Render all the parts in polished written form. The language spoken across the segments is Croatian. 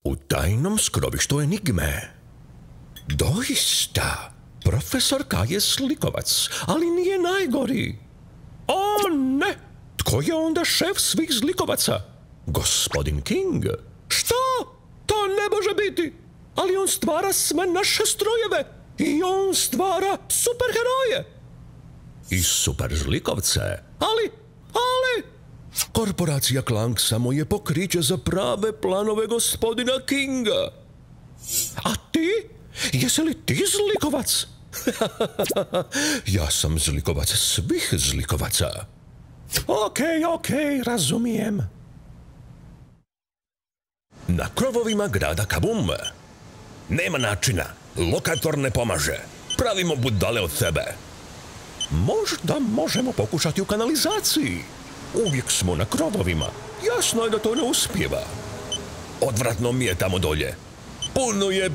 U tajnom skrovištu Enigme. Doista, profesor K je slikovac, ali nije najgori. O ne! Tko je onda šef svih zlikovaca? Gospodin King. Što? To ne može biti! Ali on stvara sve naše strojeve i on stvara superheroje. I super zlikovce. Ali... Korporacija Klank samo je pokriće za prave planove gospodina Kinga. A ti? Jesi li ti zlikovac? Ja sam zlikovac svih zlikovaca. Okej, razumijem. Na krovovima grada Kabum. Nema načina. Lokator ne pomaže. Pravimo budale od sebe. Možda možemo pokušati u kanalizaciji. Uvijek smo na krovovima. Jasno je da to ne uspijeva. Odvratno mi je tamo dolje. Puno je...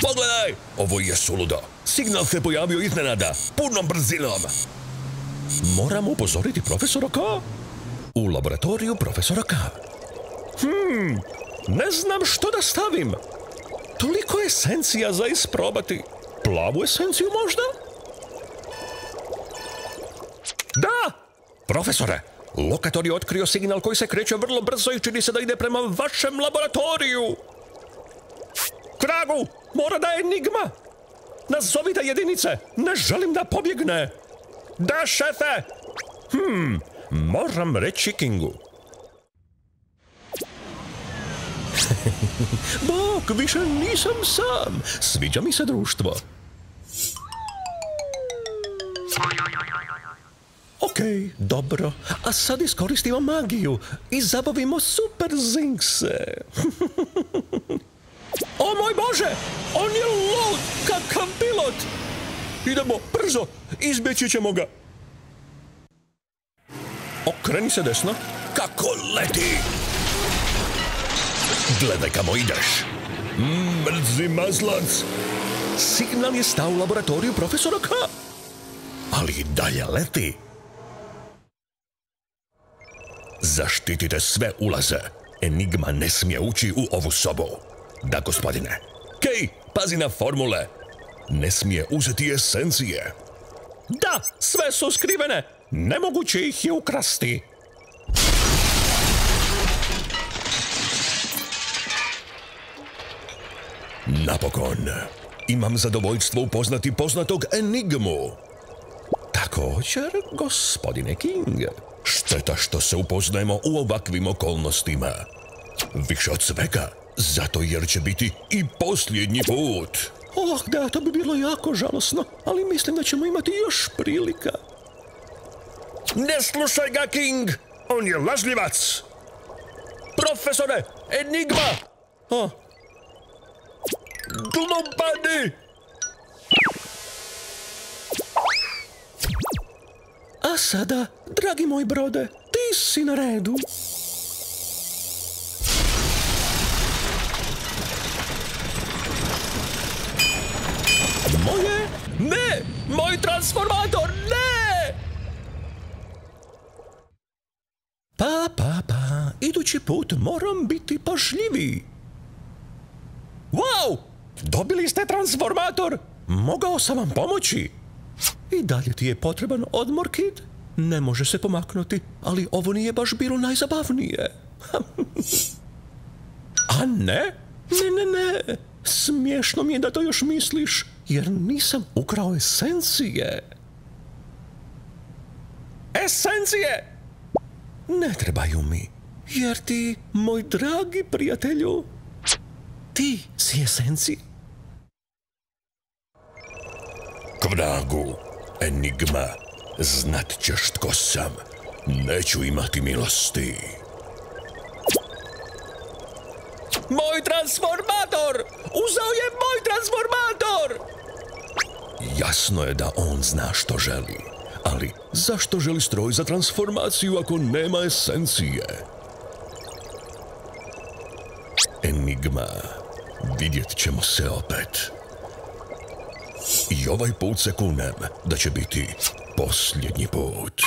Pogledaj! Ovo je suludo. Signal se pojavio iznenada. Punom brzinom. Moramo upozoriti profesora K. U laboratoriju profesora K. Ne znam što da stavim. Toliko esencija za isprobati. Plavu esenciju možda? Da! Profesore, lokator je otkrio signal koji se kreće vrlo brzo i čini se da ide prema vašem laboratoriju. Kragu, mora da je Enigma. Nazovite jedinice, ne želim da pobjegne. Da, šefe! Moram reći Kingu. Bog, više nisam sam. Sviđa mi se društvo. Okej, dobro. A sad iskoristimo magiju i zabavimo super zinkse. O moj Bože! On je lud! Kakav pilot! Idemo, brzo! Izbjeći ćemo ga! Okreni se desno. Kako leti! Gledaj kamo ideš! Mrzi mazlac! Signal je stao u laboratoriju profesora K. Ali i dalje leti. Zaštitite sve ulaze. Enigma ne smije ući u ovu sobu. Da, gospodine. Kej, pazi na formule. Ne smije uzeti esencije. Da, sve su skrivene. Nemoguće ih je ukrasti. Napokon. Imam zadovoljstvo upoznati poznatog Enigmu. Također, gospodine King. Šteta što se upoznajemo u ovakvim okolnostima. Više od svega, zato jer će biti i posljednji put. Da, to bi bilo jako žalosno, ali mislim da ćemo imati još prilika. Ne slušaj ga, King! On je lažljivac! Profesore, Enigma! Glupani! A sada, dragi moj brode, ti si na redu. Moje? Ne! Moj transformator, ne! Pa, idući put moram biti pažljiviji. Wow! Dobili ste transformator! Mogao sam vam pomoći. I dalje ti je potreban odmor, Kid? Ne može se pomaknuti, ali ovo nije baš bilo najzabavnije. A ne? Ne. Smiješno mi je da to još misliš, jer nisam ukrao esencije. Esencije? Ne trebaju mi, jer ti, moj dragi prijatelju, ti si esencija. Kragu, Enigma, znat ćeš tko sam. Neću imati milosti. Moj transformator! Uzeo je moj transformator! Jasno je da on zna što želi. Ali zašto želi stroj za transformaciju ako nema esencije? Enigma, vidjet ćemo se opet. I ovaj put se kunem da će biti posljednji put.